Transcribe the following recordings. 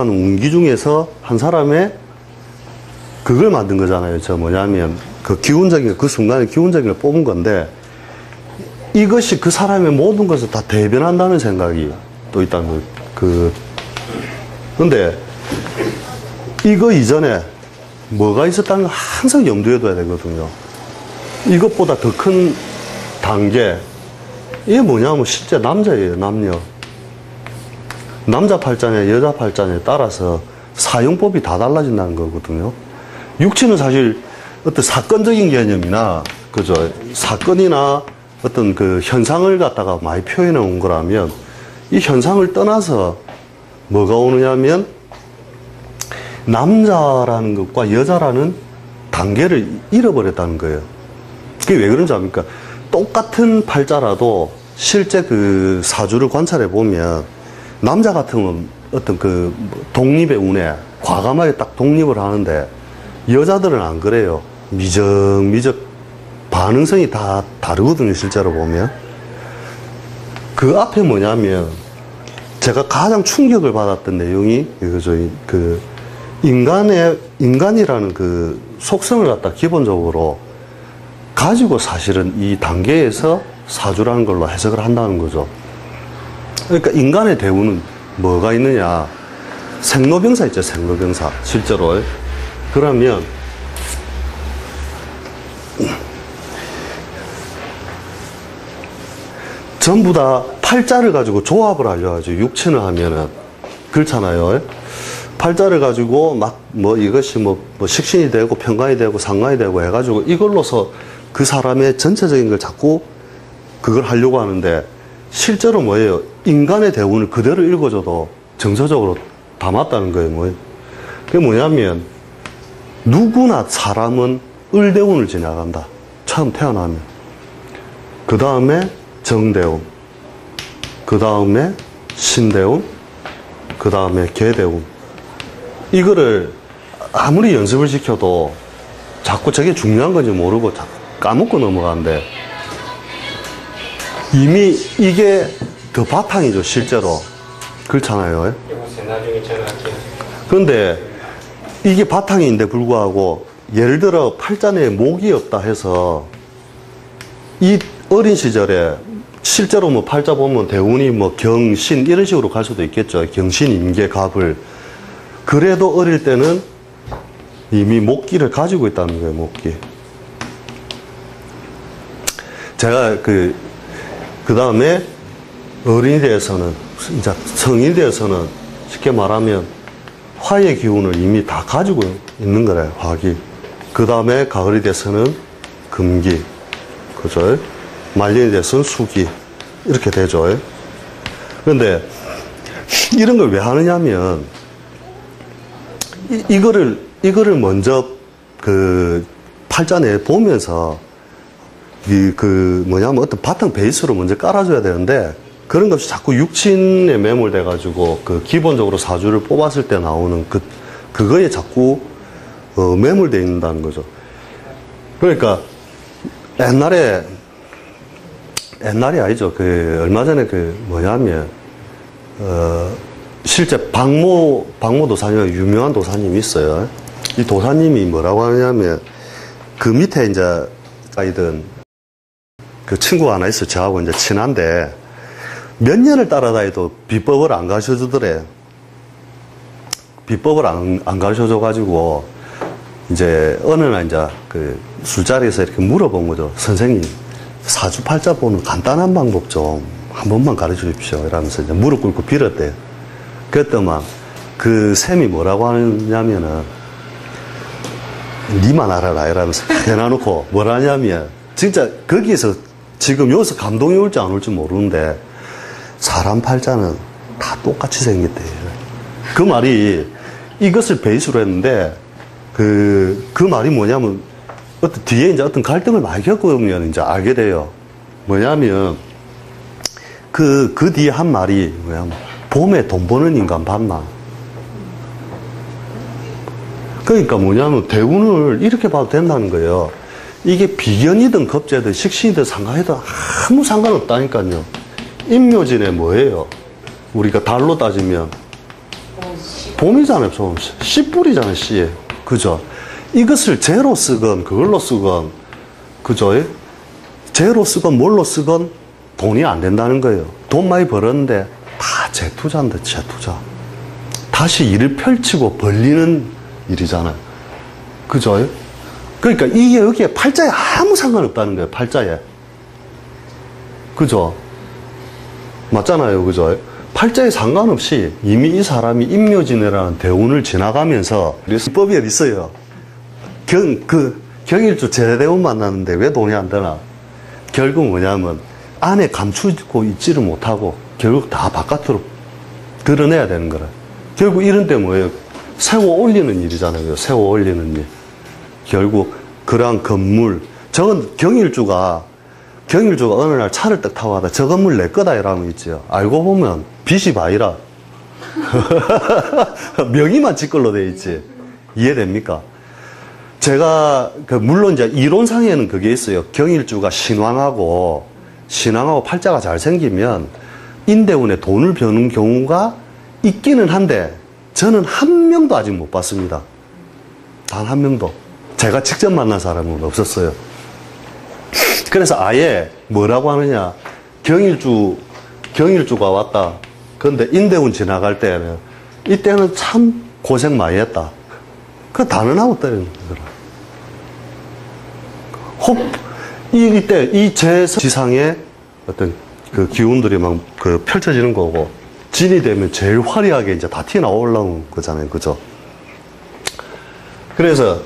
운기 중에서 한 사람의 그걸 만든 거잖아요. 저 뭐냐면 그 기운적인 그 순간에 기운적인 걸 뽑은 건데 이것이 그 사람의 모든 것을 다 대변한다는 생각이 또 있다는 근데 이거 이전에 뭐가 있었다는 걸 항상 염두에 둬야 되거든요. 이것보다 더 큰 단계, 이게 뭐냐면 실제 남자예요. 남자 팔자냐 여자 팔자냐에 따라서 사용법이 다 달라진다는 거거든요. 육체는 사실 어떤 사건적인 개념이나 그죠, 사건이나 어떤 그 현상을 갖다가 많이 표현해 온 거라면 이 현상을 떠나서 뭐가 오느냐면 남자라는 것과 여자라는 단계를 잃어버렸다는 거예요. 그게 왜 그런지 압니까? 똑같은 팔자라도 실제 그 사주를 관찰해 보면 남자 같으면 어떤 그 독립의 운에 과감하게 딱 독립을 하는데 여자들은 안 그래요. 미적미적 반응성이 다 다르거든요. 실제로 보면. 그 앞에 뭐냐면 제가 가장 충격을 받았던 내용이 이거죠. 그 인간이라는 그 속성을 갖다 기본적으로 가지고 사실은 이 단계에서 사주라는 걸로 해석을 한다는 거죠. 그러니까 인간의 대우는 뭐가 있느냐. 생로병사 있죠. 생로병사. 실제로. 그러면 전부 다 팔자를 가지고 조합을 하려고 육친을 하면은 그렇잖아요. 팔자를 가지고 막 뭐 이것이 뭐 식신이 되고 편관이 되고 상관이 되고 해가지고 이걸로서 그 사람의 전체적인 걸 자꾸 그걸 하려고 하는데 실제로 뭐예요? 인간의 대운을 그대로 읽어줘도 정서적으로 담았다는 거예요. 뭐. 그게 뭐냐면 누구나 사람은 을대운을 지나간다. 처음 태어나면. 그 다음에 정대운, 그 다음에 신대운, 그 다음에 계대운. 이거를 아무리 연습을 시켜도 자꾸 저게 중요한 건지 모르고 자꾸 까먹고 넘어가는데 이미 이게 더 바탕이죠. 실제로. 그렇잖아요. 그런데 이게 바탕인데 불구하고 예를 들어 팔자 내에 목이 없다 해서 이 어린 시절에 실제로 뭐 팔자 보면 대운이 뭐 경신 이런 식으로 갈 수도 있겠죠. 경신, 임계, 갑을. 그래도 어릴 때는 이미 목기를 가지고 있다는 거예요. 목기. 제가 그 다음에 어린이 대해서는 이제 성인이 대해서는 쉽게 말하면 화의 기운을 이미 다 가지고 있는 거래요. 화기. 그 다음에 가을이 돼서는 금기. 그죠? 말년이 돼서는 수기. 이렇게 되죠. 그런데 이런 걸 왜 하느냐면 이거를 먼저 그 팔자 내에 보면서 뭐냐면 어떤 바탕 베이스로 먼저 깔아줘야 되는데 그런 것이 자꾸 육친에 매몰돼가지고 그 기본적으로 사주를 뽑았을 때 나오는 그거에 자꾸 매몰돼 있는다는 거죠. 그러니까 옛날이 아니죠. 얼마 전에 뭐냐면 실제 박모 도사님, 유명한 도사님이 있어요. 이 도사님이 뭐라고 하냐면 그 밑에 이제 가이든 그 친구가 하나 있어. 저하고 이제 친한데 몇 년을 따라다니도 비법을 안 가르쳐 주더래. 비법을 안 가르쳐 줘가지고 이제 어느 날 이제 그 술자리에서 이렇게 물어본 거죠. 선생님, 사주팔자 보는 간단한 방법 좀 한 번만 가르쳐 주십시오. 이러면서 이제 무릎 꿇고 빌었대요. 그랬더만 그 쌤이 뭐라고 하냐면은 니만 알아라 이러면서 해놔놓고 뭐라 하냐면 진짜 거기에서 지금 여기서 감동이 올지 안 올지 모르는데 사람 팔자는 다 똑같이 생겼대요. 그 말이 이것을 베이스로 했는데 그 말이 뭐냐면 어떤 뒤에 이제 어떤 갈등을 많이 겪으면 이제 알게 돼요. 뭐냐면 그 뒤에 한 말이 뭐냐면 봄에 돈 버는 인간 봤나? 그러니까 뭐냐면 대운을 이렇게 봐도 된다는 거예요. 이게 비견이든 겁재든 식신이든 상관이든 아무 상관없다니까요. 임묘진에 뭐예요? 우리가 달로 따지면 봄이잖아요, 봄. 씨 뿌리잖아요, 씨. 그죠? 이것을 재로 쓰건, 그걸로 쓰건, 그죠? 재로 쓰건, 뭘로 쓰건 돈이 안 된다는 거예요. 돈 많이 벌었는데 다 재투자인데, 재투자. 다시 일을 펼치고 벌리는 일이잖아요. 그죠? 그러니까 이게 여기에 팔자에 아무 상관없다는 거예요, 팔자에. 그죠? 맞잖아요, 그죠? 팔자에 상관없이 이미 이 사람이 임묘진이라는 대운을 지나가면서 법이 있어요. 경일주 제대운 만나는데 왜 돈이 안 되나? 결국 뭐냐면 안에 감추고 있지를 못하고 결국 다 바깥으로 드러내야 되는 거라. 결국 이런 때 뭐예요? 세워 올리는 일이잖아요. 세워 올리는 일. 결국 그러한 건물, 저건 경일주가 어느 날 차를 딱 타고 가다 저 건물 내 거다 이러면 있죠. 알고 보면 빚이 바이라. 명의만 지 걸로 돼 있지. 이해됩니까? 제가 물론 이제 이론상에는 그게 있어요. 경일주가 신왕하고 팔자가 잘 생기면 인대운에 돈을 버는 경우가 있기는 한데 저는 한 명도 아직 못 봤습니다. 단 한 명도. 제가 직접 만난 사람은 없었어요. 그래서 아예 뭐라고 하느냐, 경일주가 왔다. 그런데 인대운 지나갈 때는 이때는 참 고생 많이 했다. 그 단언하고 때리는 거라. 이때 이 지상에 어떤 그 기운들이 막 그 펼쳐지는 거고, 진이 되면 제일 화려하게 이제 다 튀어나오려는 거잖아요. 그죠? 그래서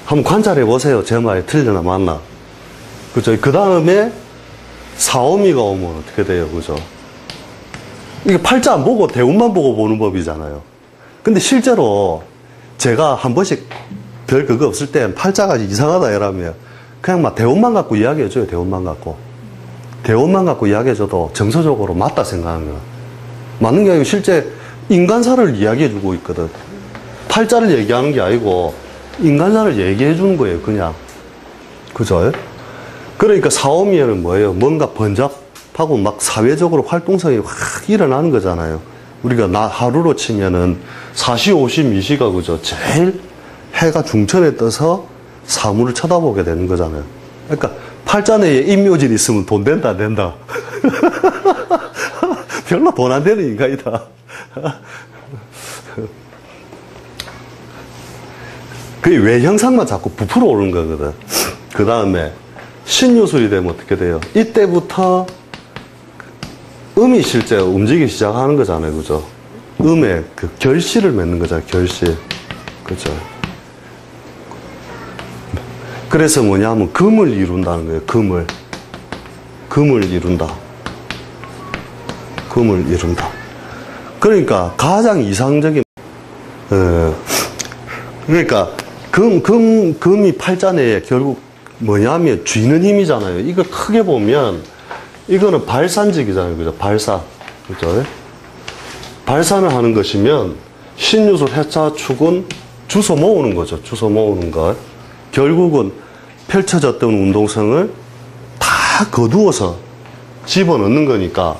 한번 관찰해 보세요. 제 말이 틀리나 맞나. 그죠? 그 다음에 사오미가 오면 어떻게 돼요? 그죠? 이게 팔자 안 보고 대운만 보고 보는 법이잖아요. 근데 실제로 제가 한 번씩 별 그거 없을 땐 팔자가 이상하다 이러면 그냥 막 대운만 갖고 이야기해줘요. 대운만 갖고. 대운만 갖고 이야기해줘도 정서적으로 맞다 생각하는 거야. 맞는 게 아니고 실제 인간사를 이야기해주고 있거든. 팔자를 얘기하는 게 아니고 인간사를 얘기해주는 거예요. 그냥. 그죠? 그러니까 사오미에는 뭐예요? 뭔가 번잡하고 막 사회적으로 활동성이 확 일어나는 거잖아요. 우리가 하루로 치면은 4시, 50, 2시가 그죠? 제일 해가 중천에 떠서 사물을 쳐다보게 되는 거잖아요. 그러니까 팔자 내에 임묘질이 있으면 돈 된다, 안 된다. 별로 돈 안 되는 인간이다. 그게 외형상만 자꾸 부풀어 오르는 거거든. 그 다음에 신유술이 되면 어떻게 돼요? 이때부터 음이 실제 움직이기 시작하는 거잖아요. 그죠? 음의 그 결실을 맺는 거잖아요. 결실. 그죠? 그래서 뭐냐 하면 금을 이룬다는 거예요. 금을 이룬다. 금을 이룬다. 그러니까 가장 이상적인, 그러니까 금이 팔자 내에 결국 뭐냐면 쥐는 힘이잖아요. 이거 크게 보면 이거는 발산직이잖아요. 그죠? 발사. 그죠? 발산을 하는 것이면 신유술 해차축은 주워 모으는 거죠. 주워 모으는 것. 결국은 펼쳐졌던 운동성을 다 거두어서 집어넣는 거니까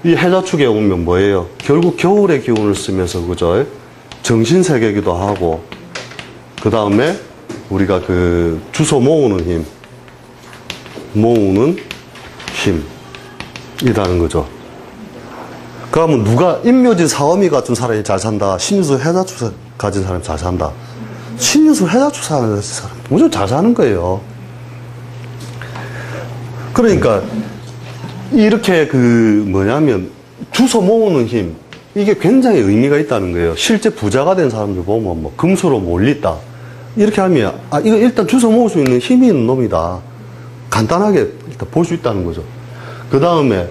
이 해자축에 오면 뭐예요? 결국 겨울의 기운을 쓰면서 그죠? 정신세계이기도 하고 그 다음에 우리가 그 주워 모으는 힘이라는 거죠. 그러면 누가 임묘진 사오미 같은 사람이 잘 산다. 신유술 해자축 가진 사람이 잘 산다. 신유술 해자축 사는 사람 무조건 잘 사는 거예요. 그러니까 이렇게 그 뭐냐면 주워 모으는 힘, 이게 굉장히 의미가 있다는 거예요. 실제 부자가 된 사람들 보면 뭐 금수로 몰렸다 이렇게 하면 이거 일단 주워 모을 수 있는 힘이 있는 놈이다. 간단하게 일단 볼 수 있다는 거죠. 그 다음에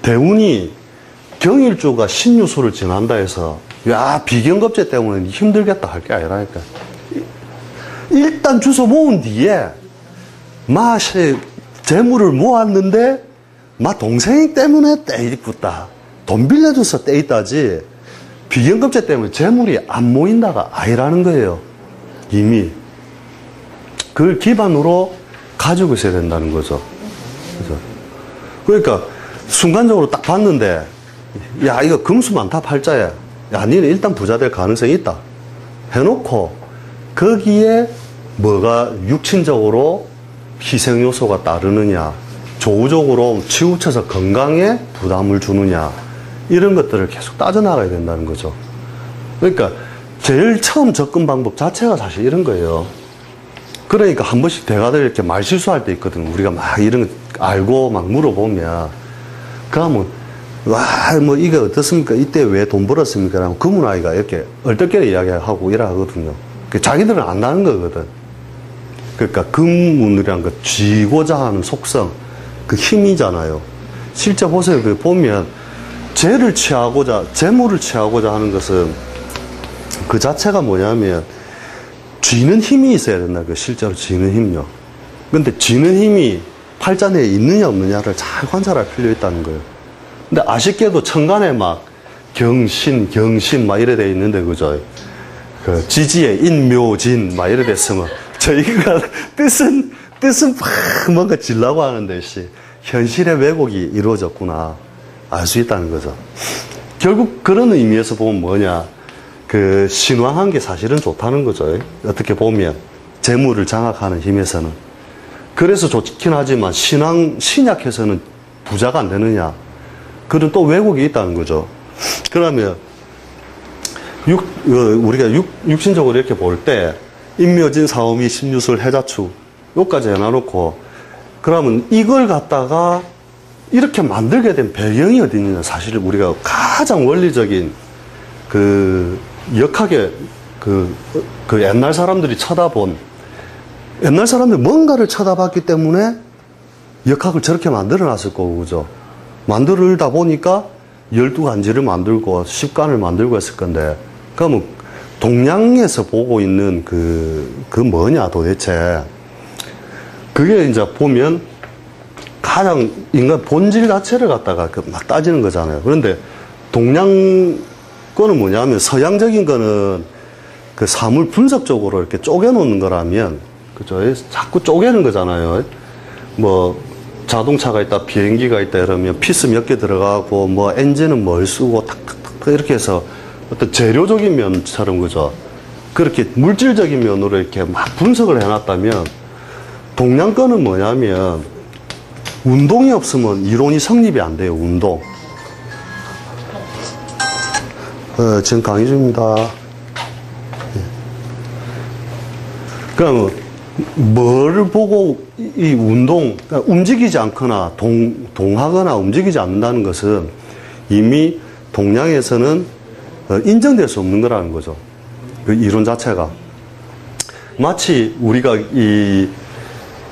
대운이 경일주가 신유술을 지난다 해서 비경겁제 때문에 힘들겠다 할 게 아니라니까. 일단 주워 모은 뒤에 재물을 모았는데 동생이 때문에 떼 있다. 돈 빌려줘서 떼 있다지 비경겁제 때문에 재물이 안 모인다가 아니라는 거예요. 이미 그걸 기반으로 가지고 있어야 된다는 거죠. 그죠? 그러니까 순간적으로 딱 봤는데 이거 금수 많다 팔자에 야, 니는 일단 부자 될 가능성이 있다. 해놓고, 거기에 뭐가 육친적으로 희생 요소가 따르느냐, 조우적으로 치우쳐서 건강에 부담을 주느냐, 이런 것들을 계속 따져나가야 된다는 거죠. 그러니까, 제일 처음 접근 방법 자체가 사실 이런 거예요. 그러니까 한 번씩 대가들 이렇게 말 실수할 때 있거든. 우리가 막 이런 거 알고 막 물어보면, 그러면, 와, 뭐, 이게 어떻습니까? 이때 왜 돈 벌었습니까? 라면 그문 아이가 이렇게 얼떨결에 이야기하고 이러거든요. 자기들은 안다는 거거든. 그러니까 금문이란 거 쥐고자 하는 속성, 그 힘이잖아요. 실제 보세요. 그 보면, 재물을 취하고자 하는 것은 그 자체가 뭐냐면, 쥐는 힘이 있어야 된다. 그 실제로 쥐는 힘요. 근데 쥐는 힘이 팔자 내에 있느냐 없느냐를 잘 관찰할 필요 있다는 거예요. 근데 아쉽게도 천간에 막 경신 막 이래 돼 있는데, 그죠? 그 지지에 인묘진 막 이래 됐으면 저희가 뜻은 막 뭔가 질라고 하는데, 현실의 왜곡이 이루어졌구나. 알 수 있다는 거죠. 결국 그런 의미에서 보면 뭐냐. 그 신왕한 게 사실은 좋다는 거죠. 어떻게 보면 재물을 장악하는 힘에서는. 그래서 좋긴 하지만 신약해서는 부자가 안 되느냐. 그런 또 왜곡이 있다는 거죠. 그러면 우리가 육신적으로 이렇게 볼 때 인묘진 사오미 신유술 해자축 요까지 해놔놓고, 그러면 이걸 갖다가 이렇게 만들게 된 배경이 어디 있느냐. 사실 우리가 가장 원리적인 역하게 옛날 사람들이 옛날 사람들이 뭔가를 쳐다봤기 때문에 역학을 저렇게 만들어 놨을 거고, 그죠? 만들다 보니까 12간지를 만들고 10간을 만들고 했을 건데, 그러면 동양에서 보고 있는 그 뭐냐 도대체. 그게 이제 보면 가장 인간 본질 자체를 갖다가 막 따지는 거잖아요. 그런데 동양 거는 뭐냐면, 서양적인 거는 그 사물 분석적으로 이렇게 쪼개놓는 거라면, 그죠? 자꾸 쪼개는 거잖아요. 뭐, 자동차가 있다, 비행기가 있다, 이러면 피스 몇 개 들어가고, 뭐, 엔진은 뭘 쓰고, 탁탁탁 이렇게 해서 어떤 재료적인 면처럼, 그죠? 그렇게 물질적인 면으로 이렇게 막 분석을 해놨다면, 동양 거는 뭐냐면, 운동이 없으면 이론이 성립이 안 돼요, 운동. 지금 강의 중입니다. 그럼 뭐를 보고 이 운동, 그러니까 움직이지 않거나 동하거나 움직이지 않는다는 것은 이미 동양에서는 인정될 수 없는 거라는 거죠. 그 이론 자체가. 마치 우리가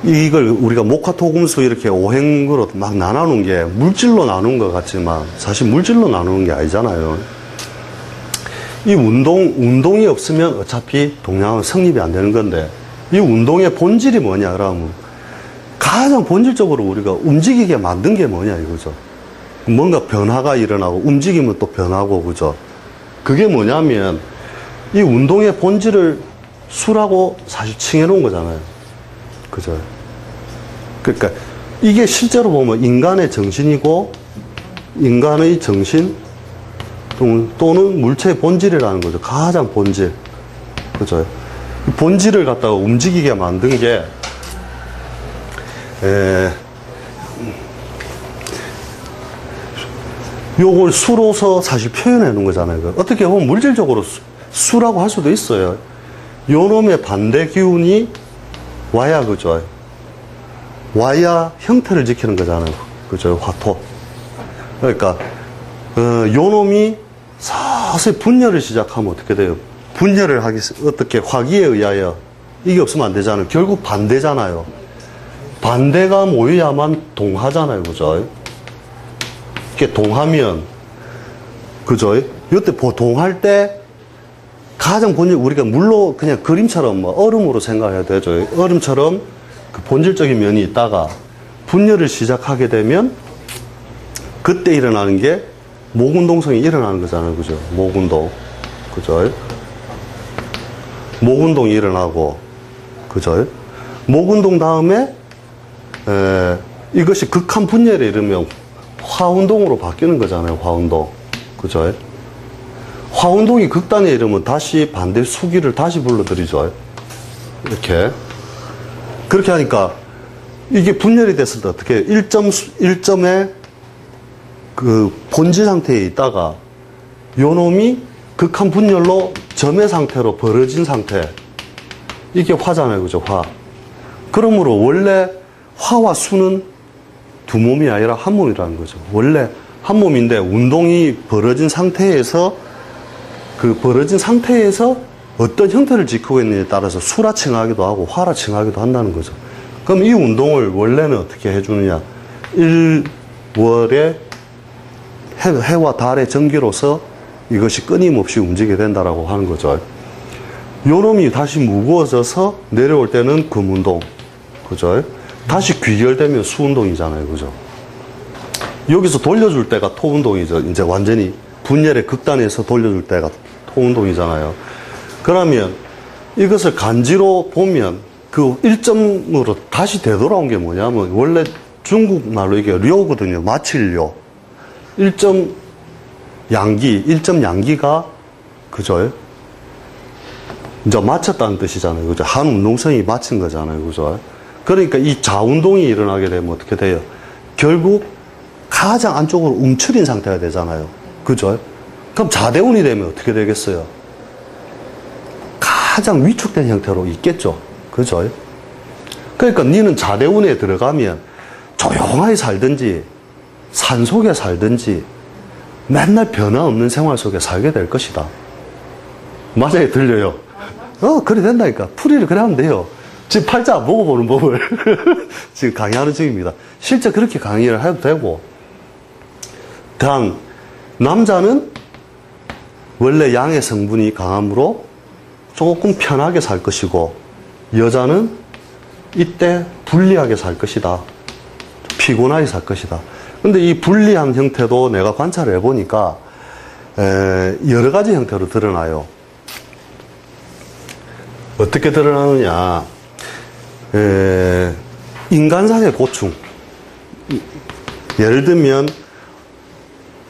이걸 우리가 목화토금수 이렇게 오행으로 막 나누는 게 물질로 나눈 것 같지만 사실 물질로 나누는 게 아니잖아요. 이 운동이 없으면 어차피 동양은 성립이 안 되는 건데, 이 운동의 본질이 뭐냐, 그러면 가장 본질적으로 우리가 움직이게 만든 게 뭐냐, 이거죠. 뭔가 변화가 일어나고, 움직이면 또 변하고, 그죠. 그게 뭐냐면, 이 운동의 본질을 수라고 사실 칭해 놓은 거잖아요. 그죠. 그러니까, 이게 실제로 보면 인간의 정신이고, 인간의 정신, 또는 물체의 본질이라는 거죠. 가장 본질. 그죠. 본질을 갖다가 움직이게 만든 게, 요걸 수로서 사실 표현해 놓은 거잖아요. 어떻게 보면 물질적으로 수라고 할 수도 있어요. 요 놈의 반대 기운이 와야, 그죠. 와야 형태를 지키는 거잖아요. 그죠. 화토. 그러니까, 요 놈이 서서히 분열을 시작하면 어떻게 돼요? 분열을 어떻게 화기에 의하여 이게 없으면 안 되잖아요. 결국 반대잖아요. 반대가 모여야만 동하잖아요. 그죠? 이렇게 동하면, 그죠? 이때 동할 때 가장 본질, 우리가 물로 그냥 그림처럼 뭐 얼음으로 생각해야 되죠. 얼음처럼 그 본질적인 면이 있다가 분열을 시작하게 되면 그때 일어나는 게 목운동성이 일어나는 거잖아요. 그죠? 목운동. 그죠? 목운동이 일어나고, 그죠? 목운동 다음에, 이것이 극한 분열에 이르면 화운동으로 바뀌는 거잖아요. 화운동. 그죠? 화 운동이 극단에 이르면 다시 반대 수기를 다시 불러들이죠. 이렇게. 그렇게 하니까 이게 분열이 됐을 때 어떻게 1점의 그 본질 상태에 있다가 요 놈이 극한 분열로 점의 상태로 벌어진 상태. 이게 화잖아요. 그죠? 화. 그러므로 원래 화와 수는 두 몸이 아니라 한 몸이라는 거죠. 원래 한 몸인데 운동이 벌어진 상태에서 그 벌어진 상태에서 어떤 형태를 지키고 있느냐에 따라서 수라 칭하기도 하고 화라 칭하기도 한다는 거죠. 그럼 이 운동을 원래는 어떻게 해주느냐. 1월에 해와 달의 전기로서 이것이 끊임없이 움직이게 된다라고 하는 거죠. 요 놈이 다시 무거워져서 내려올 때는 금운동. 그죠? 다시 귀결되면 수운동이잖아요. 그죠? 여기서 돌려줄 때가 토운동이죠. 이제 완전히 분열의 극단에서 돌려줄 때가 토운동이잖아요. 그러면 이것을 간지로 보면 그 1점으로 다시 되돌아온 게 뭐냐면 원래 중국말로 이게 료거든요. 마칠료. 1점 양기, 1점 양기가 그죠? 이제 마쳤다는 뜻이잖아요. 그죠? 한 운동성이 마친 거잖아요. 그죠? 그러니까 이 자운동이 일어나게 되면 어떻게 돼요? 결국 가장 안쪽으로 움츠린 상태가 되잖아요. 그죠? 그럼 자대운이 되면 어떻게 되겠어요? 가장 위축된 형태로 있겠죠. 그죠? 그러니까 니는 자대운에 들어가면 조용하게 살든지 산속에 살든지 맨날 변화 없는 생활 속에 살게 될 것이다. 맞아요? 들려요? 그래 된다니까. 풀이를 그래 하면 돼요. 지금 팔자 안 보고 보는 법을 지금 강의하는 중입니다. 실제 그렇게 강의를 해도 되고, 단, 남자는 원래 양의 성분이 강하므로 조금 편하게 살 것이고, 여자는 이때 불리하게 살 것이다. 피곤하게 살 것이다. 근데 이 불리한 형태도 내가 관찰을 해보니까, 여러 가지 형태로 드러나요. 어떻게 드러나느냐. 인간사의 고충. 예를 들면,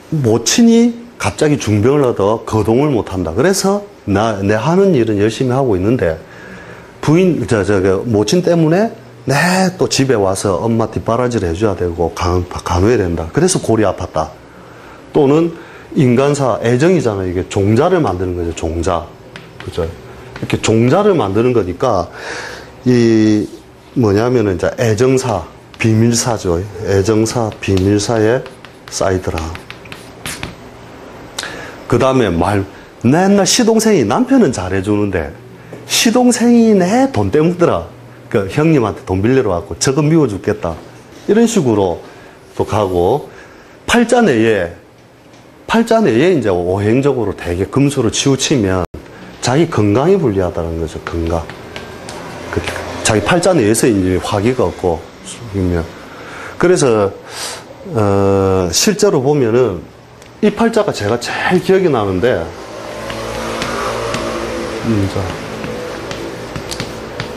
모친이 갑자기 중병을 얻어 거동을 못한다. 그래서 내 하는 일은 열심히 하고 있는데, 모친 때문에 내 또 집에 와서 엄마 뒷바라지를 해줘야 되고, 간호해야 된다. 그래서 골이 아팠다. 또는 인간사, 애정이잖아요. 이게 종자를 만드는 거죠. 종자. 그죠? 이렇게 종자를 만드는 거니까, 뭐냐면은 이제 애정사, 비밀사죠. 애정사, 비밀사에 쌓이더라. 그 다음에 맨날 시동생이 남편은 잘해주는데, 시동생이 내 돈 때문더라. 그 형님한테 돈 빌리러 왔고, 저거 미워 죽겠다. 이런 식으로 또 가고, 팔자 내에 이제 오행적으로 되게 금수로 치우치면 자기 건강이 불리하다는 거죠. 건강. 자기 팔자 내에서 이제 화기가 없고, 그래서, 실제로 보면은, 이 팔자가 제가 제일 기억이 나는데,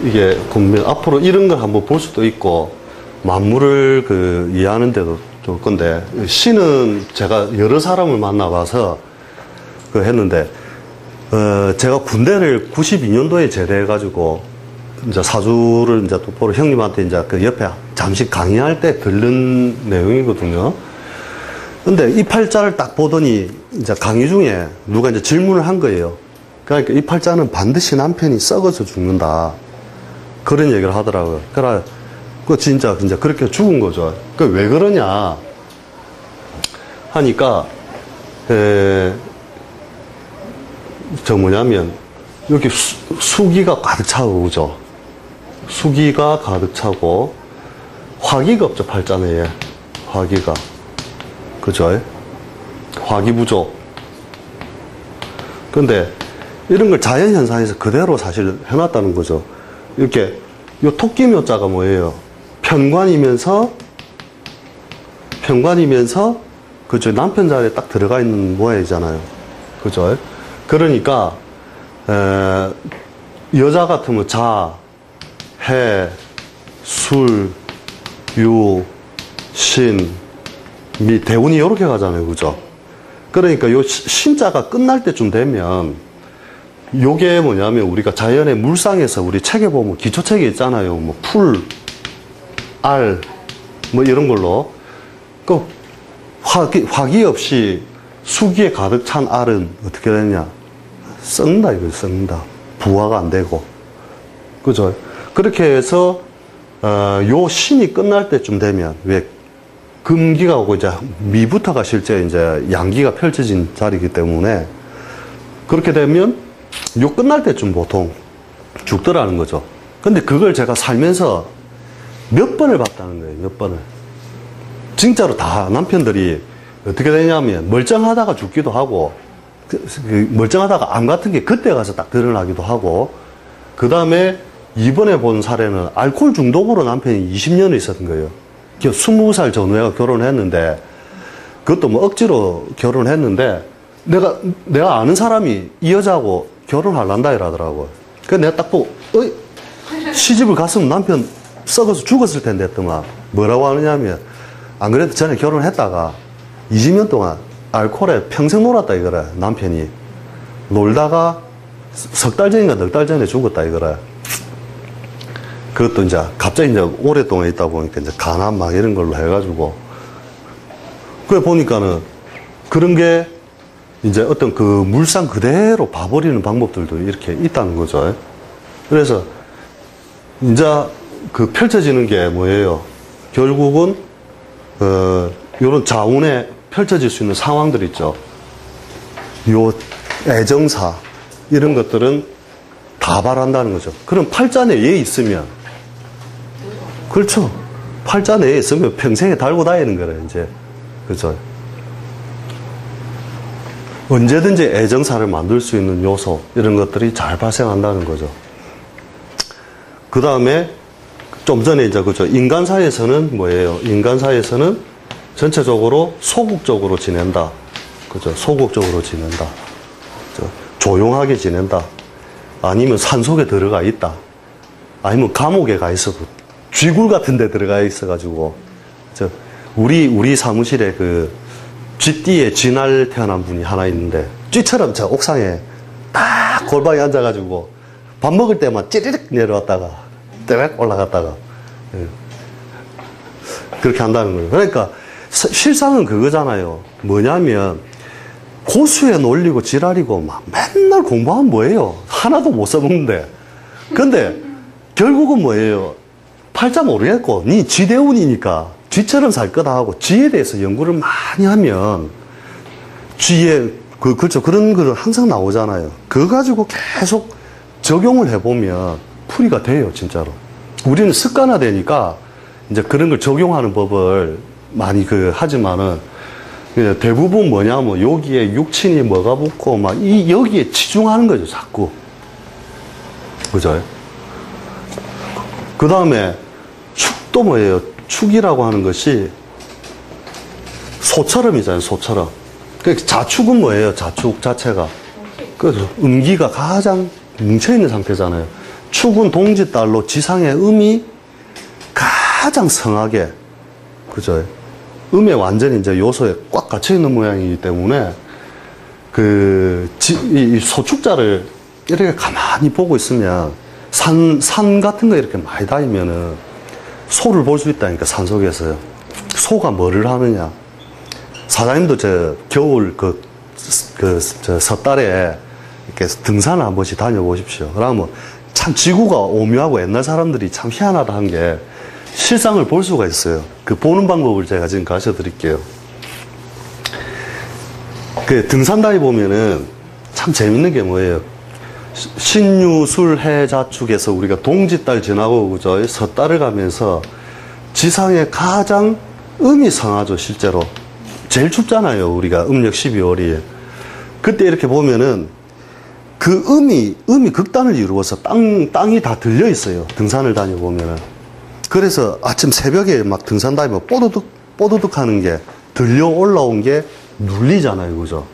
이게 보면 앞으로 이런 걸 한번 볼 수도 있고, 만물을 이해하는 데도 좋을 건데, 신은 제가 여러 사람을 만나봐서 했는데, 제가 군대를 92년도에 제대해가지고, 이제 사주를 이제 똑바로 형님한테 이제 그 옆에 잠시 강의할 때 들른 내용이거든요. 근데 이 팔자를 딱 보더니 이제 강의 중에 누가 이제 질문을 한 거예요. 그러니까 이 팔자는 반드시 남편이 썩어서 죽는다. 그런 얘기를 하더라고요. 그래, 진짜 그렇게 죽은 거죠. 왜 그러냐 하니까, 뭐냐면, 여기 수기가 가득 차고, 그죠? 수기가 가득 차고, 화기가 없죠, 팔자 내에. 화기가. 그죠? 화기 부족. 근데, 이런 걸 자연현상에서 그대로 사실 해놨다는 거죠. 이렇게, 요 토끼 묘자가 뭐예요? 편관이면서, 그죠? 남편 자리에 딱 들어가 있는 모양이잖아요. 그죠? 그러니까, 여자 같으면 자, 해, 술, 유, 신, 미, 대운이 이렇게 가잖아요. 그죠? 그러니까 요 신자가 끝날 때쯤 되면 요게 뭐냐면 우리가 자연의 물상에서 우리 책에 보면 기초책에 있잖아요. 뭐 풀, 알, 뭐 이런 걸로. 그 화기 없이 수기에 가득 찬 알은 어떻게 되냐? 썩는다, 이거 썩는다. 부화가 안 되고. 그죠? 그렇게 해서, 요 신이 끝날 때쯤 되면, 왜, 금기가 오고 이제 미부터가 실제 이제 양기가 펼쳐진 자리이기 때문에, 그렇게 되면, 요 끝날 때쯤 보통 죽더라는 거죠. 근데 그걸 제가 살면서 몇 번을 봤다는 거예요, 몇 번을. 진짜로 다 남편들이 어떻게 되냐면 멀쩡하다가 죽기도 하고, 멀쩡하다가 암 같은 게 그때 가서 딱 드러나기도 하고, 그 다음에 이번에 본 사례는 알코올 중독으로 남편이 20년을 있었던 거예요. 20살 전후에 결혼했는데, 그것도 뭐 억지로 결혼했는데, 내가 아는 사람이 이 여자하고 결혼할란다 이러더라고. 그래서 내가 딱 보고, 시집을 갔으면 남편 썩어서 죽었을 텐데 했더만, 뭐라고 하느냐면, 안 그래도 전에 결혼했다가 20년 동안 알코올에 평생 놀았다 이거래, 남편이. 놀다가 석 달 전인가 넉 달 전에 죽었다 이거래. 그것도 이제 갑자기 이제 오랫동안 있다 보니까 이제 간암 막 이런 걸로 해가지고. 그래 보니까는 그런 게 이제 어떤 그 물상 그대로 봐버리는 방법들도 이렇게 있다는 거죠. 그래서 이제 그 펼쳐지는 게 뭐예요? 결국은 요런 자운에 펼쳐질 수 있는 상황들 있죠. 요 애정사 이런 것들은 다 바란다는 거죠. 그럼 팔자 내에 있으면, 그렇죠. 팔자 내에 있으면 평생에 달고 다니는 거래 이제. 그죠? 언제든지 애정사를 만들 수 있는 요소 이런 것들이 잘 발생한다는 거죠. 그 다음에 좀 전에 이제 그죠, 인간사에서는 뭐예요? 인간사에서는 전체적으로 소극적으로 지낸다. 그죠? 소극적으로 지낸다. 그죠? 조용하게 지낸다. 아니면 산속에 들어가 있다. 아니면 감옥에 가 있어. 쥐굴 같은 데 들어가 있어가지고. 우리 사무실에 그 쥐띠에 쥐날 태어난 분이 하나 있는데, 쥐처럼 저 옥상에 딱 골방에 앉아가지고 밥 먹을 때만 찌르륵 내려왔다가 떼렉 올라갔다가, 예. 그렇게 한다는 거예요. 그러니까 실상은 그거잖아요. 뭐냐면 고수에 놀리고 지랄이고 막 맨날 공부하면 뭐예요? 하나도 못 써먹는데. 근데 결국은 뭐예요? 팔자 모르겠고 니 쥐대운이니까 쥐처럼 살 거다 하고 쥐에 대해서 연구를 많이 하면 쥐에 그렇죠. 그런 거 항상 나오잖아요. 그거 가지고 계속 적용을 해보면 풀이가 돼요, 진짜로. 우리는 습관화되니까 이제 그런 걸 적용하는 법을 많이 하지만은 대부분 뭐냐면 여기에 육친이 뭐가 붙고 막 여기에 치중하는 거죠, 자꾸. 그죠? 그 다음에 축도 뭐예요? 축이라고 하는 것이 소처럼이잖아요, 소처럼. 자축은 뭐예요? 자축 자체가. 그 음기가 가장 뭉쳐있는 상태잖아요. 축은 동짓달로 지상의 음이 가장 성하게, 그죠? 음에 완전히 이제 요소에 꽉 갇혀있는 모양이기 때문에, 이 소축자를 이렇게 가만히 보고 있으면, 산 같은 거 이렇게 많이 다니면은, 소를 볼 수 있다니까, 산 속에서요. 소가 뭐를 하느냐. 사장님도 겨울 섣달에 이렇게 등산을 한 번씩 다녀보십시오. 그러면 참 지구가 오묘하고 옛날 사람들이 참 희한하다 한 게 실상을 볼 수가 있어요. 그 보는 방법을 제가 지금 가르쳐 드릴게요. 등산 다니보면은 참 재밌는 게 뭐예요? 신유술해자축에서 우리가 동짓달 지나고, 그죠? 섣달을 가면서 지상에 가장 음이 성하죠, 실제로. 제일 춥잖아요, 우리가 음력 12월이. 그때 이렇게 보면은 그 음이 극단을 이루어서 땅이 다 들려 있어요. 등산을 다녀보면은. 그래서 아침 새벽에 막 등산 다니면 뽀드득 하는 게 들려 올라온 게 눌리잖아요, 그죠?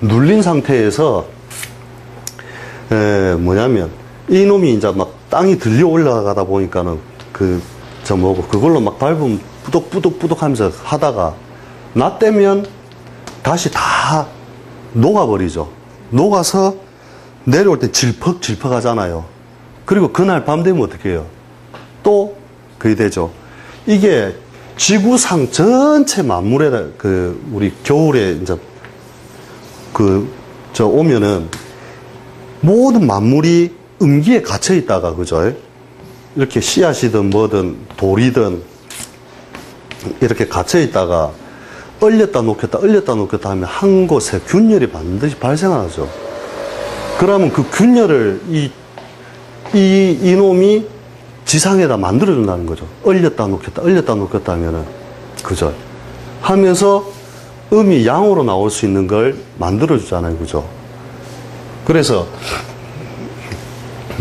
눌린 상태에서, 뭐냐면, 이놈이 이제 막 땅이 들려 올라가다 보니까는 그걸로 막 밟으면 뿌덕뿌덕 하면서 하다가, 낮 되면 다시 다 녹아버리죠. 녹아서 내려올 때 질퍽질퍽 하잖아요. 그리고 그날 밤 되면 어떻게 해요? 또 그게 되죠. 이게 지구상 전체 만물에 우리 겨울에 이제 오면은 모든 만물이 음기에 갇혀 있다가, 그죠? 이렇게 씨앗이든 뭐든 돌이든 이렇게 갇혀 있다가 얼렸다 녹였다 하면 한 곳에 균열이 반드시 발생하죠. 그러면 그 균열을 이놈이 지상에다 만들어준다는 거죠. 얼렸다 녹였다 하면은, 그죠? 하면서 음이 양으로 나올 수 있는 걸 만들어주잖아요. 그죠? 그래서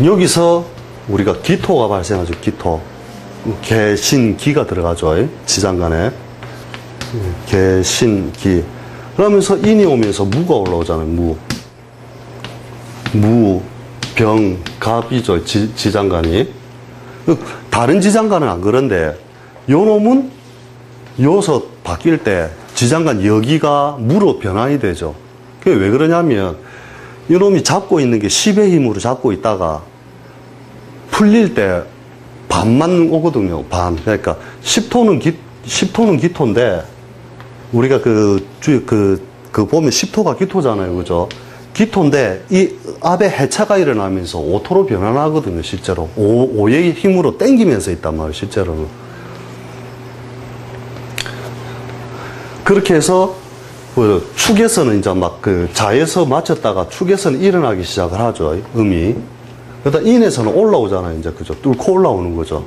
여기서 우리가 기토가 발생하죠. 기토. 개신기가 들어가죠. 지장간에. 개신기. 그러면서 인이 오면서 무가 올라오잖아요. 무, 병, 갑이죠. 지장간이. 다른 지장간은 안 그런데 요 놈은 요서 바뀔 때 지장간 여기가 무로 변환이 되죠. 그게 왜 그러냐면 이 놈이 잡고 있는 게 10의 힘으로 잡고 있다가 풀릴 때 반만 오거든요. 반. 그러니까 10토는 기토인데 우리가 보면 10토가 기토잖아요. 그죠? 기토인데 이 압의 해차가 일어나면서 5토로 변환하거든요. 실제로. 5의 힘으로 땡기면서 있단 말이에요. 실제로는. 그렇게 해서 축에서는 이제 막 자에서 맞췄다가 축에서는 일어나기 시작을 하죠. 음이. 그러다 인에서는 올라오잖아요. 이제 그죠? 뚫고 올라오는 거죠.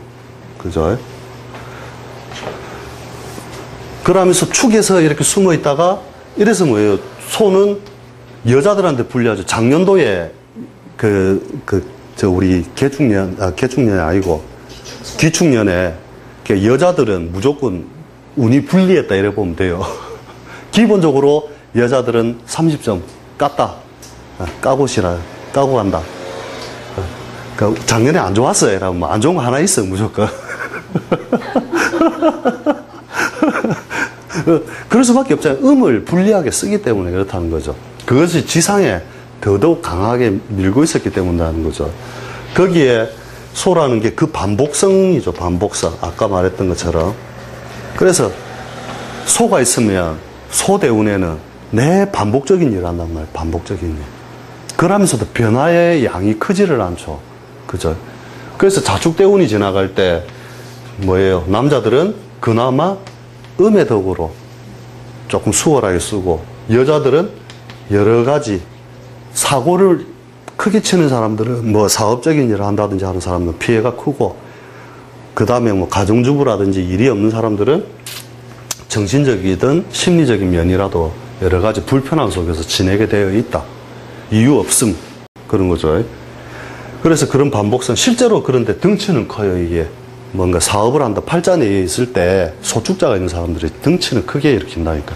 그죠? 그러면서 축에서 이렇게 숨어 있다가 이래서 뭐예요? 소는 여자들한테 불리하죠. 작년도에 우리 개축년이 아니고 기축년에 여자들은 무조건 운이 불리했다 이래 보면 돼요. 기본적으로 여자들은 30점 깠다. 까고 간다. 그러니까 작년에 안 좋았어요. 이러면 안 좋은 거 하나 있어, 무조건. 그럴 수밖에 없잖아요. 음을 불리하게 쓰기 때문에 그렇다는 거죠. 그것이 지상에 더더욱 강하게 밀고 있었기 때문이라는 거죠. 거기에 소라는 게 그 반복성이죠. 반복성. 아까 말했던 것처럼. 그래서 소가 있으면 소대운에는 내 반복적인 일을 한단 말이에요. 반복적인 일. 그러면서도 변화의 양이 크지를 않죠. 그죠? 그래서 자축대운이 지나갈 때 뭐예요? 남자들은 그나마 음의 덕으로 조금 수월하게 쓰고 여자들은 여러 가지 사고를 크게 치는 사람들은 뭐 사업적인 일을 한다든지 하는 사람은 피해가 크고 그 다음에 뭐 가정주부라든지 일이 없는 사람들은 정신적이든 심리적인 면이라도 여러 가지 불편함 속에서 지내게 되어 있다. 이유 없음. 그런 거죠. 그래서 그런 반복성. 실제로 그런데 덩치는 커요, 이게. 뭔가 사업을 한다. 팔자내에 있을 때 소축자가 있는 사람들이 덩치는 크게 일으킨다니까.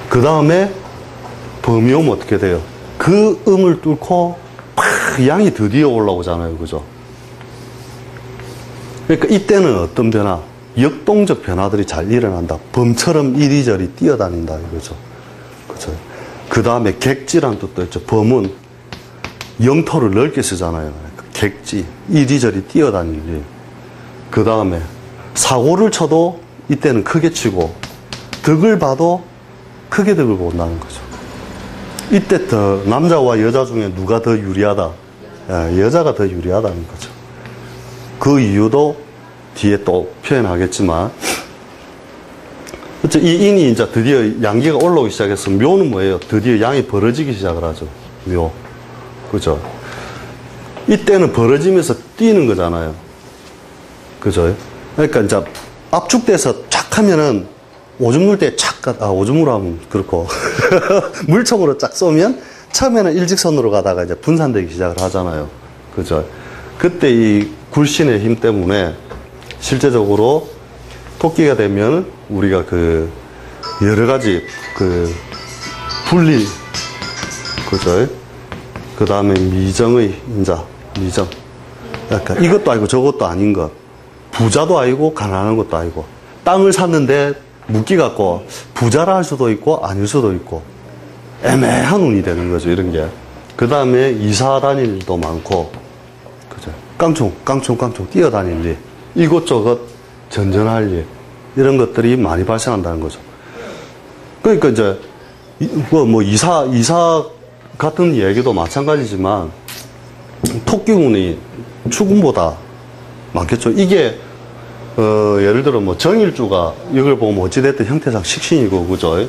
그 다음에 범이 오면 어떻게 돼요? 그 음을 뚫고 팍 양이 드디어 올라오잖아요. 그죠? 그러니까 이때는 어떤 변화? 역동적 변화들이 잘 일어난다. 범처럼 이리저리 뛰어다닌다. 이거죠. 그죠? 그 다음에 객지란 뜻도 있죠. 범은 영토를 넓게 쓰잖아요. 객지. 이리저리 뛰어다니는 일. 그 다음에 사고를 쳐도 이때는 크게 치고 덕을 봐도 크게 덕을 본다는 거죠. 이때 더 남자와 여자 중에 누가 더 유리하다? 여자가 더 유리하다는 거죠. 그 이유도 뒤에 또 표현하겠지만 이 인이 이제 드디어 양기가 올라오기 시작해서 묘는 뭐예요? 드디어 양이 벌어지기 시작을 하죠. 묘. 그죠? 이때는 벌어지면서 뛰는 거잖아요. 그죠? 그러니까 이제 압축돼서 쫙 하면은 오줌 눌 때 착, 오줌으로 하면 그렇고 물총으로 쫙 쏘면 처음에는 일직선으로 가다가 이제 분산되기 시작을 하잖아요. 그죠? 그때 이 굴신의 힘 때문에 실제적으로 토끼가 되면 우리가 여러 가지 분리, 그죠? 그 다음에 미정의 인자, 미정. 약간 이것도 아니고 저것도 아닌 것. 부자도 아니고 가난한 것도 아니고. 땅을 샀는데 묶기 갖고 부자라 할 수도 있고 아닐 수도 있고 애매한 운이 되는 거죠, 이런 게. 그 다음에 이사 다닐 일도 많고, 그죠? 깡총 뛰어다닐 일, 이곳저곳 전전할 일, 이런 것들이 많이 발생한다는 거죠. 그러니까 이제, 이사 같은 얘기도 마찬가지지만, 토끼운이 축운보다 많겠죠. 이게, 예를 들어 정일주가 이걸 보면 어찌됐든 형태상 식신이고, 그죠?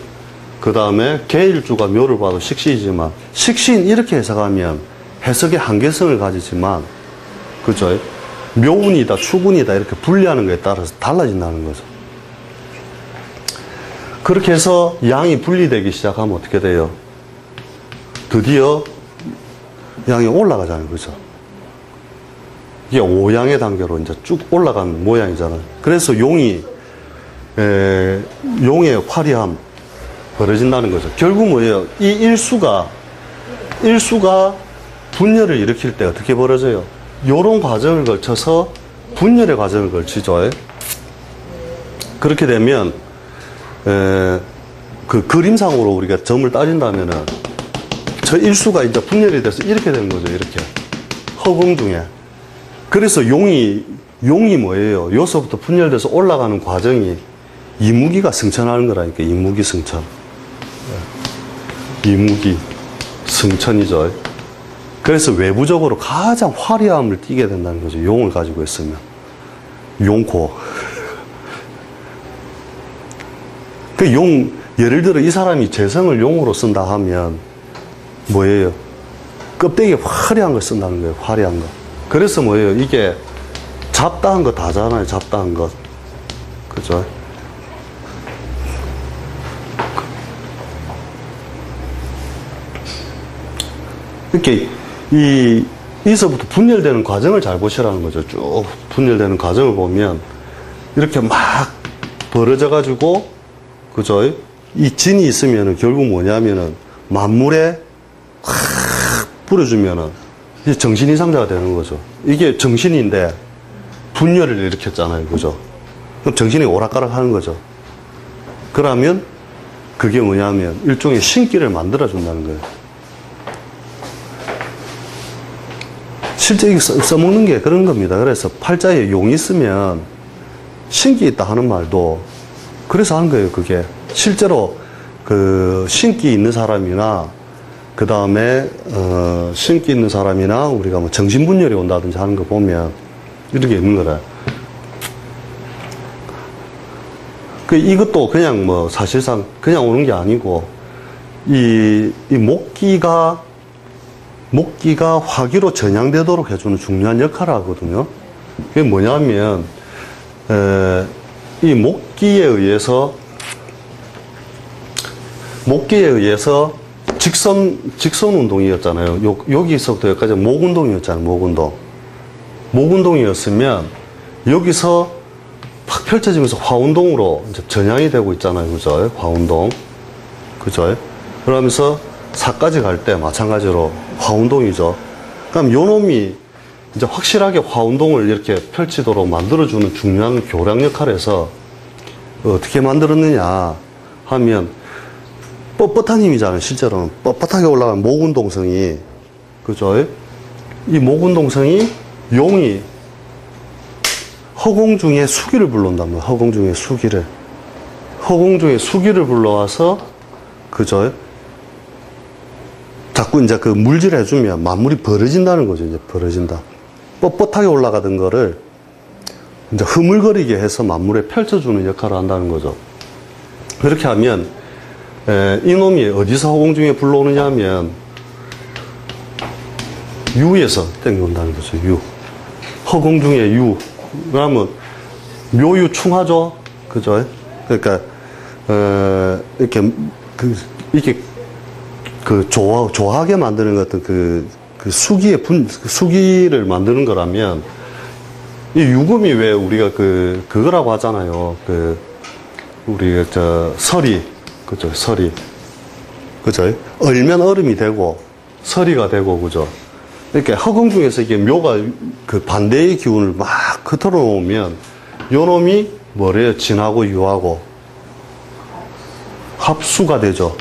그 다음에 계일주가 묘를 봐도 식신이지만, 식신 이렇게 해석하면 해석의 한계성을 가지지만, 그죠? 묘운이다, 축운이다 이렇게 분리하는 것에 따라서 달라진다는 거죠. 그렇게 해서 양이 분리되기 시작하면 어떻게 돼요? 드디어 양이 올라가자는 거죠. 이게 오양의 단계로 이제 쭉 올라간 모양이잖아요. 그래서 용의 화려함 벌어진다는 거죠. 결국 뭐예요? 이 일수가 분열을 일으킬 때 어떻게 벌어져요? 요런 과정을 거쳐서 분열의 과정을 걸치죠. 그렇게 되면 그 그림상으로 우리가 점을 따진다면은 저 일수가 이제 분열이 돼서 이렇게 되는 거죠. 이렇게 허공 중에. 그래서 용이 뭐예요? 요서부터 분열돼서 올라가는 과정이 이무기가 승천하는 거라니까. 이무기 승천. 이무기 승천이죠. 그래서 외부적으로 가장 화려함을 띠게 된다는 거죠. 용을 가지고 있으면. 용코. 예를 들어 이 사람이 재성을 용으로 쓴다 하면 뭐예요? 껍데기에 화려한 걸 쓴다는 거예요. 화려한 거. 그래서 뭐예요? 이게 잡다한 거 다잖아요. 잡다한 것. 그죠? 이렇게 이서부터 분열되는 과정을 잘 보시라는 거죠. 쭉 분열되는 과정을 보면 이렇게 막 벌어져 가지고, 그죠? 이 진이 있으면은 결국 뭐냐면은 만물에 확 뿌려주면은 이제 정신이상자가 되는 거죠. 이게 정신인데 분열을 일으켰잖아요. 그죠? 그럼 정신이 오락가락 하는 거죠. 그러면 그게 뭐냐면 일종의 신기를 만들어준다는 거예요. 실제 써먹는 게 그런 겁니다. 그래서 팔자에 용이 있으면 신기 있다 하는 말도 그래서 하는 거예요. 그게 실제로 그 신기 있는 사람이나 그 다음에 신기 있는 사람이나 우리가 뭐 정신분열이 온다든지 하는 거 보면 이런 게 있는 거라. 이것도 그냥 뭐 사실상 그냥 오는 게 아니고 이 목기가 화기로 전향되도록 해주는 중요한 역할을 하거든요. 그게 뭐냐면 이 목기에 의해서 직선 운동이었잖아요. 여기서부터 여기까지 목 운동이었잖아요. 목 운동이었으면 여기서 팍 펼쳐지면서 화 운동으로 이제 전향이 되고 있잖아요. 그죠? 화 운동. 그죠? 그러면서 사까지 갈 때 마찬가지로 화 운동이죠. 그럼 요 놈이 이제 확실하게 화 운동을 이렇게 펼치도록 만들어주는 중요한 교량 역할에서 어떻게 만들었느냐 하면 뻣뻣한 힘이잖아요. 실제로는 뻣뻣하게 올라간 목 운동성이, 그죠? 이 목 운동성이 용이 허공 중에 수기를 불러온단 말이에요. 허공 중에 수기를 불러와서, 그죠? 자꾸 이제 그 물질 해주면 만물이 벌어진다는 거죠. 이제 벌어진다. 뻣뻣하게 올라가던 거를 이제 흐물거리게 해서 만물에 펼쳐주는 역할을 한다는 거죠. 그렇게 하면 이놈이 어디서 허공 중에 불러오느냐 하면 유에서 땡겨온다는 거죠. 유. 허공 중에 유. 그러면 묘유충하죠. 그죠? 그러니까 이렇게 조하게 만드는 것 같은 그 수기를 만드는 거라면 이 유금이 왜 우리가 그거라고 하잖아요. 우리 서리. 그죠? 서리. 그죠? 얼면 얼음이 되고 서리가 되고, 그죠? 이렇게 허공 중에서 이게 묘가 그 반대의 기운을 막 흩어놓으면 요 놈이 뭐래요? 진하고 유하고 합수가 되죠.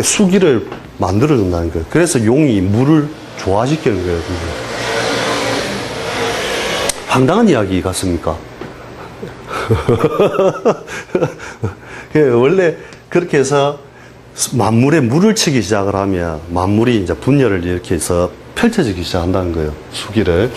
수기를 만들어준다는 거예요. 그래서 용이 물을 조화시키는 거예요. 황당한 이야기 같습니까? 원래 그렇게 해서 만물에 물을 치기 시작을 하면 만물이 이제 분열을 이렇게 해서 펼쳐지기 시작한다는 거예요. 수기를.